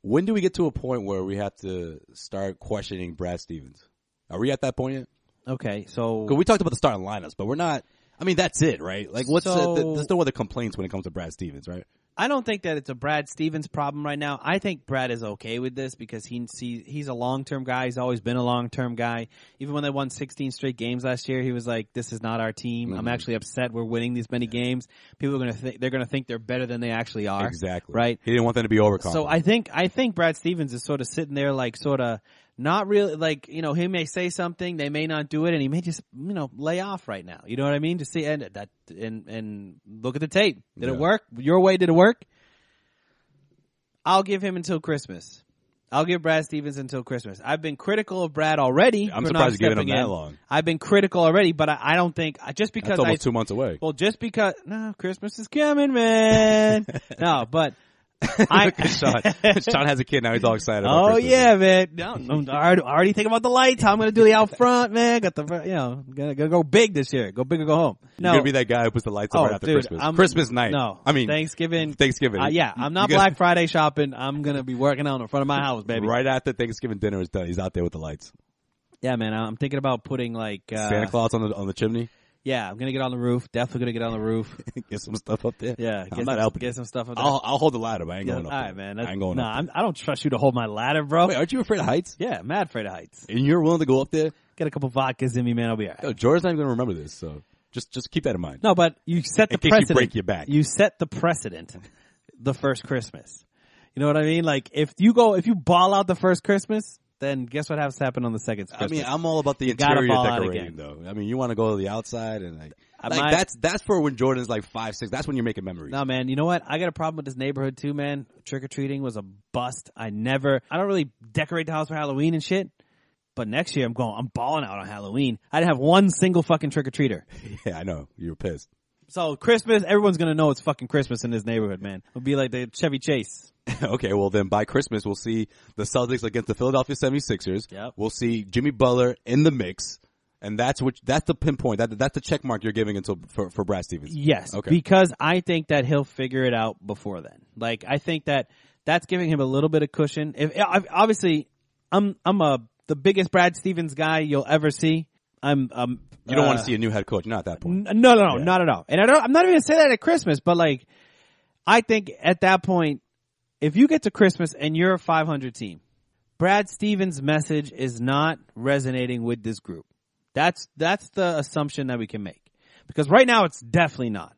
when do we get to a point where we have to start questioning Brad Stevens? Are we at that point yet? Okay, so 'Cause we talked about the starting lineups, but we're not. I mean, that's it, right? Like, there's no other complaints when it comes to Brad Stevens, right? I don't think that it's a Brad Stevens problem right now. I think Brad is okay with this because he's a long-term guy. He's always been a long-term guy. Even when they won 16 straight games last year, he was like, "This is not our team. Mm-hmm. I'm actually upset we're winning these many games. People are they're going to think they're better than they actually are." Exactly. Right? He didn't want them to be overconfident. So I think Brad Stevens is sort of sitting there like sort of not really like, he may say something, they may not do it, and he may just, lay off right now. You know what I mean? To see and look at the tape. Did it work? Your way, did it work? I'll give him until Christmas. I'll give Brad Stevens until Christmas. I've been critical of Brad already. I'm surprised you're giving him that long. I've been critical already, but I don't think just because that's almost 2 months away. Well, just because Christmas is coming, man. No, but Sean has a kid now. He's all excited. About Christmas. Yeah, man. No, I already think about the lights. How I'm going to do the out front, man. Got the gonna go big this year. Go big or go home. No, you're gonna be that guy who puts the lights up right after Christmas. Christmas night. No, I mean Thanksgiving. Yeah, I'm not Black Friday shopping. I'm gonna be working out in front of my house, baby. Right after Thanksgiving dinner is done, he's out there with the lights. Yeah, man. I'm thinking about putting like Santa Claus on the chimney. Yeah, I'm gonna get on the roof. Definitely gonna get on the roof. Get some stuff up there. Yeah, I'm not helping. Get some stuff up there. I'll hold the ladder, but I ain't going up there. All right, man. I ain't going up there. I don't trust you to hold my ladder, bro. Wait, aren't you afraid of heights? Yeah, mad afraid of heights. And you're willing to go up there? Get a couple vodkas in me, man. I'll be all right. Yo, Jordan's not even gonna remember this, so just keep that in mind. No, but you set the precedent. In case you break your back. You set the precedent the first Christmas. You know what I mean? Like, if you ball out the first Christmas, then guess what has to happen on the second Christmas? I mean, I'm all about the interior decorating, though. I mean, you want to go to the outside and that's for when Jordan's like 5, 6. That's when you're making memories. No, man. You know what? I got a problem with this neighborhood too, man. Trick or treating was a bust. I don't really decorate the house for Halloween and shit. But next year I'm balling out on Halloween. I didn't have one single fucking trick or treater. Yeah, I know. You were pissed. So Christmas, everyone's gonna know it's fucking Christmas in this neighborhood, man. It'll be like the Chevy Chase. Okay, well then by Christmas we'll see the Celtics against the Philadelphia 76ers. Yep. We'll see Jimmy Butler in the mix. And that's the pinpoint. That's the check mark you're giving for Brad Stevens. Yes, okay. Because I think that he'll figure it out before then. Like, I think that's giving him a little bit of cushion. Obviously, I'm the biggest Brad Stevens guy you'll ever see. You don't want to see a new head coach, not at that point. No, not at all. And I'm not even gonna say that at Christmas, but like, I think at that point, if you get to Christmas and you're a 500 team, Brad Stevens' message is not resonating with this group. That's the assumption that we can make. Because right now it's definitely not.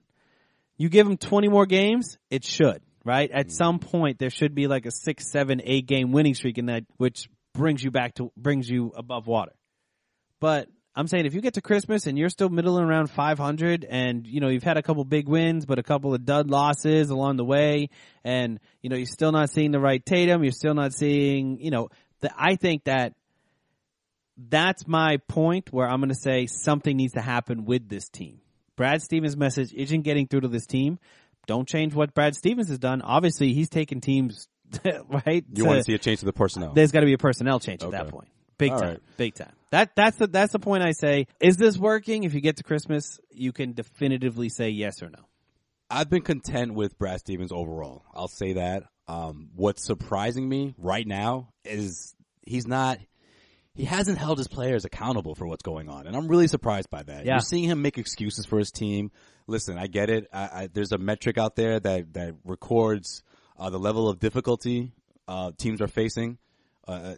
You give him 20 more games, it should, right? At some point there should be like a 6, 7, 8 game winning streak in that, which brings you above water. But I'm saying if you get to Christmas and you're still middling around 500 and, you've had a couple big wins, but a couple of dud losses along the way, and, you're still not seeing the right Tatum, you're still not seeing, I think that's my point where I'm going to say something needs to happen with this team. Brad Stevens' message isn't getting through to this team. Don't change what Brad Stevens has done. Obviously, he's taken teams, right? You want to see a change to the personnel. There's got to be a personnel change at that point. Big time. Right. Big time. That's the point I say. Is this working? If you get to Christmas, you can definitively say yes or no. I've been content with Brad Stevens overall. I'll say that. What's surprising me right now is he hasn't held his players accountable for what's going on, and I'm really surprised by that. Yeah. You're seeing him make excuses for his team. Listen, I get it. There's a metric out there that records the level of difficulty teams are facing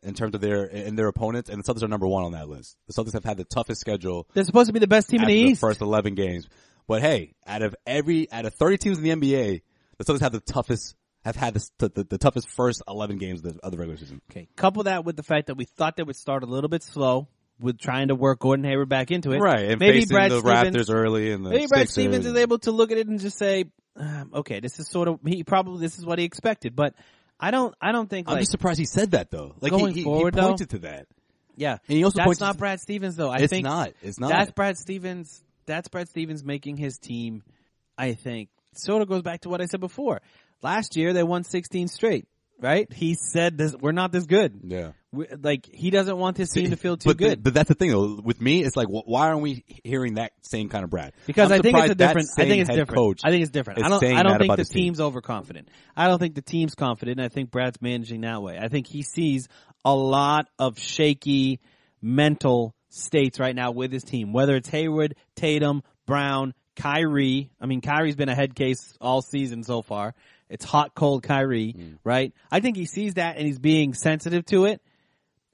in terms of their opponents, and the Celtics are number 1 on that list. The Celtics have had the toughest schedule. They're supposed to be the best team in the East. The first 11 games, but hey, out of 30 teams in the NBA, the Celtics have the toughest. Have had the toughest first 11 games of the regular season. Okay. Couple that with the fact that we thought they would start a little bit slow with trying to work Gordon Hayward back into it. Right. And maybe Brad the Raptors early and the maybe Brad Stevens is able to look at it and just say, okay, this is this is what he expected. But I don't think I'm just surprised he said that though. Like going forward, he pointed to that. Yeah. And he also that's not Brad Stevens though. It's not. That's Brad Stevens making his team, I think, sort of goes back to what I said before. Last year, they won 16 straight, right? He said, we're not this good. Yeah. Like, he doesn't want his team to feel too good. But that's the thing, though. With me, it's like, why aren't we hearing that same kind of Brad? Because I think it's different. I think it's different. I don't think the team's overconfident. I don't think the team's confident. I think Brad's managing that way. I think he sees a lot of shaky mental states right now with his team, whether it's Hayward, Tatum, Brown, Kyrie. I mean, Kyrie's been a head case all season so far. It's hot, cold Kyrie, right? I think he sees that and he's being sensitive to it.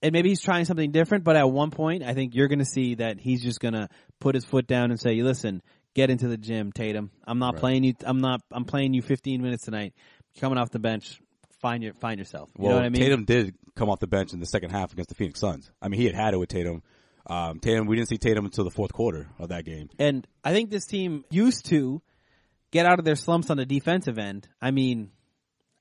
And maybe he's trying something different, but at one point, I think you're going to see that he's just going to put his foot down and say, listen, get into the gym, Tatum. I'm not playing you. I'm playing you 15 minutes tonight. Coming off the bench, find yourself. You know what I mean? Tatum did come off the bench in the second half against the Phoenix Suns. I mean, he had it with Tatum. We didn't see Tatum until the fourth quarter of that game. And I think this team used to get out of their slumps on the defensive end. I mean,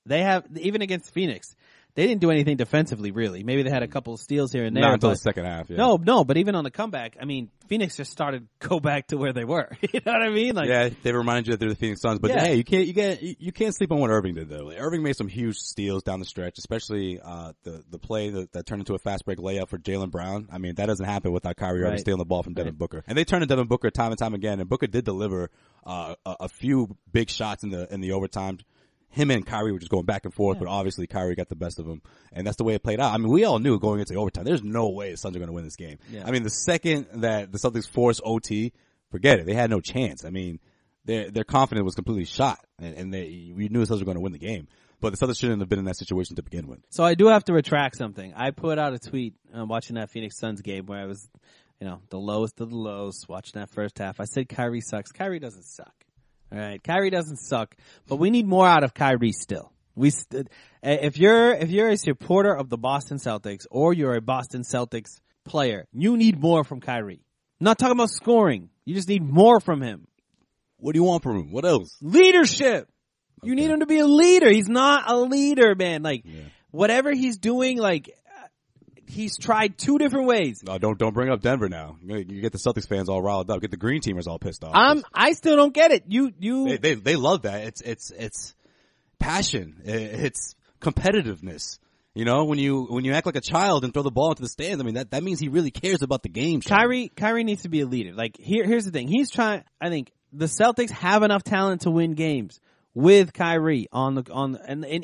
they have, even against Phoenix, they didn't do anything defensively, really. Maybe they had a couple of steals here and there. Not until the second half, yeah. No, but even on the comeback, I mean, Phoenix just started to go back to where they were. You know what I mean? Like, yeah, they reminded you that they're the Phoenix Suns. But hey, you can't sleep on what Irving did, though. Like, Irving made some huge steals down the stretch, especially the play that turned into a fast break layup for Jaylen Brown. I mean, that doesn't happen without Kyrie Irving stealing the ball from Devin Booker. And they turned to Devin Booker time and time again, and Booker did deliver a few big shots in the overtime. Him and Kyrie were just going back and forth, but obviously Kyrie got the best of him, and that's the way it played out. I mean, we all knew going into overtime, there's no way the Suns are going to win this game. Yeah. I mean, the second that the Celtics forced OT, forget it. They had no chance. I mean, their confidence was completely shot, and we knew the Celtics were going to win the game. But the Celtics shouldn't have been in that situation to begin with. So I do have to retract something. I put out a tweet watching that Phoenix Suns game where I was, the lowest of the lows, watching that first half. I said Kyrie sucks. Kyrie doesn't suck. All right, Kyrie doesn't suck, but we need more out of Kyrie still. If you're a supporter of the Boston Celtics or you're a Boston Celtics player, you need more from Kyrie. I'm not talking about scoring. You just need more from him. What do you want from him? What else? Leadership. Okay. You need him to be a leader. He's not a leader, man. Whatever he's doing, he's tried two different ways. No, don't bring up Denver now. You get the Celtics fans all riled up. Get the green teamers all pissed off. I still don't get it. They love that. It's passion. It's competitiveness. When you act like a child and throw the ball into the stands, I mean that means he really cares about the game. Kyrie needs to be a leader. Here's the thing. He's trying. I think the Celtics have enough talent to win games with Kyrie and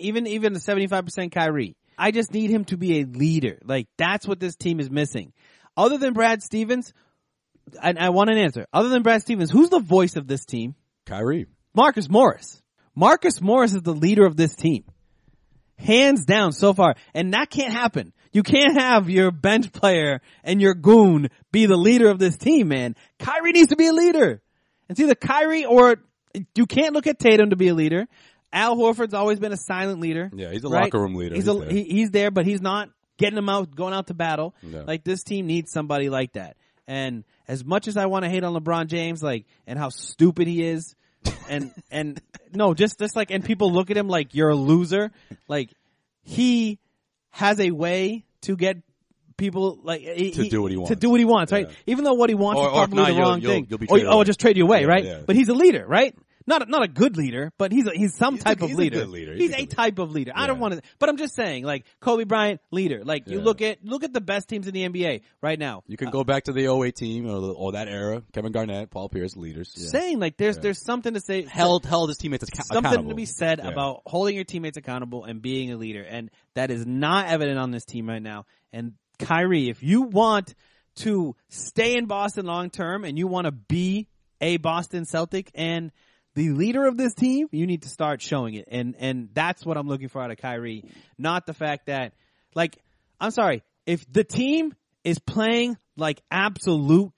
even the 75% Kyrie. I just need him to be a leader. That's what this team is missing. Other than Brad Stevens, and I want an answer. Other than Brad Stevens, who's the voice of this team? Kyrie. Marcus Morris. Marcus Morris is the leader of this team. Hands down so far. And that can't happen. You can't have your bench player and your goon be the leader of this team, man. Kyrie needs to be a leader. It's either Kyrie or you can't look at Tatum to be a leader. Al Horford's always been a silent leader. Yeah, he's a locker room leader. He's there, but he's not getting them out, going out to battle. No. This team needs somebody like that. And as much as I want to hate on LeBron James, and how stupid he is, and no, just and people look at him like you're a loser. He has a way to get people to do what he wants. To do what he wants, right? Yeah. Even though what he wants is probably the wrong thing. You'll be I'll just trade you away, right? Yeah. But he's a leader, right? Not a good leader, but he's some type of leader. He's a good leader. He's a type of leader. I don't want to, but I'm just saying, Kobe Bryant, leader. You look at the best teams in the NBA right now. You can go back to the 08 team or that era. Kevin Garnett, Paul Pierce, leaders. Yeah. Saying there's something to say. Held his teammates accountable. Something to be said about holding your teammates accountable and being a leader, and that is not evident on this team right now. And Kyrie, if you want to stay in Boston long term and you want to be a Boston Celtic and the leader of this team, you need to start showing it. And that's what I'm looking for out of Kyrie. Not the fact that, I'm sorry, if the team is playing absolute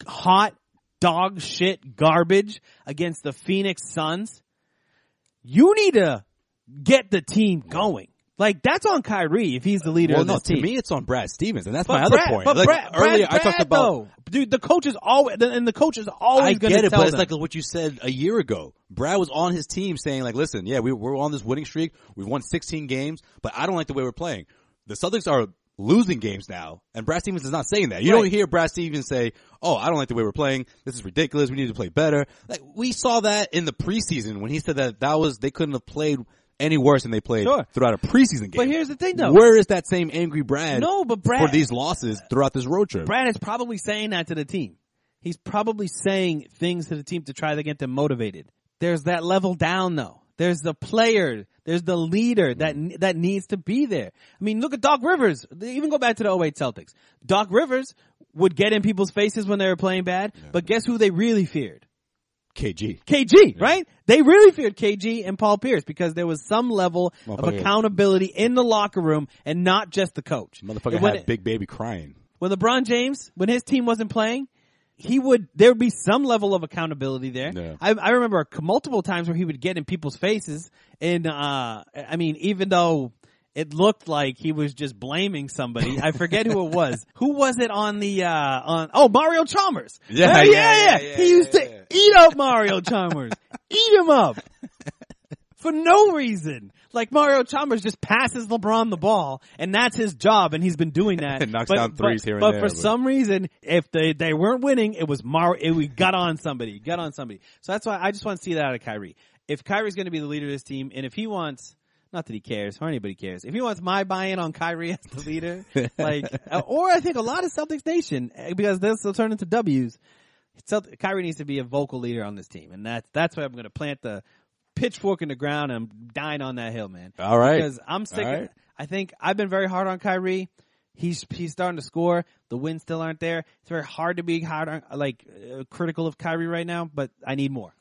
hot dog shit garbage against the Phoenix Suns, you need to get the team going. That's on Kyrie if he's the leader of this team. To me, it's on Brad Stevens, and that's my other point. Earlier, I talked about, dude, the coach is always going to tell them. I get it, but it's like what you said a year ago. Brad was on his team saying, listen, yeah, we're on this winning streak. We've won 16 games, but I don't like the way we're playing. The Celtics are losing games now, and Brad Stevens is not saying that. You don't hear Brad Stevens say, oh, I don't like the way we're playing. This is ridiculous. We need to play better. We saw that in the preseason when he said that they couldn't have played any worse than they played throughout a preseason game. But here's the thing, though. Where is that same angry Brad? No, but Brad, for these losses throughout this road trip. Brad is probably saying that to the team. He's probably saying things to the team to try to get them motivated. There's that level down, though. There's the player. There's the leader that needs to be there. I mean, look at Doc Rivers. Even go back to the 08 Celtics. Doc Rivers would get in people's faces when they were playing bad, but guess who they really feared? KG, right? They really feared KG and Paul Pierce because there was some level of accountability in the locker room and not just the coach. Motherfucker had Big Baby crying. When LeBron James, when his team wasn't playing, there would be some level of accountability there. Yeah. I remember multiple times where he would get in people's faces and, I mean, even though it looked like he was just blaming somebody. I forget who it was. Who was it on the, Mario Chalmers. Yeah. He used to eat up Mario Chalmers. Eat him up. For no reason. Like Mario Chalmers just passes LeBron the ball, and that's his job, and he's been doing that. And knocks down threes here and there. But for some reason, if they weren't winning, it was we got on somebody. So that's why I just want to see that out of Kyrie. If Kyrie's going to be the leader of this team, and if he wants, not that he cares, or anybody cares, if he wants my buy-in on Kyrie as the leader, or I think a lot of Celtics Nation, because this will turn into W's, Kyrie needs to be a vocal leader on this team, and that's why I'm going to plant the pitchfork in the ground and I'm dying on that hill, man. All right. Because I'm sick. Right. I think I've been very hard on Kyrie. He's starting to score. The wins still aren't there. It's very hard to be critical of Kyrie right now, but I need more.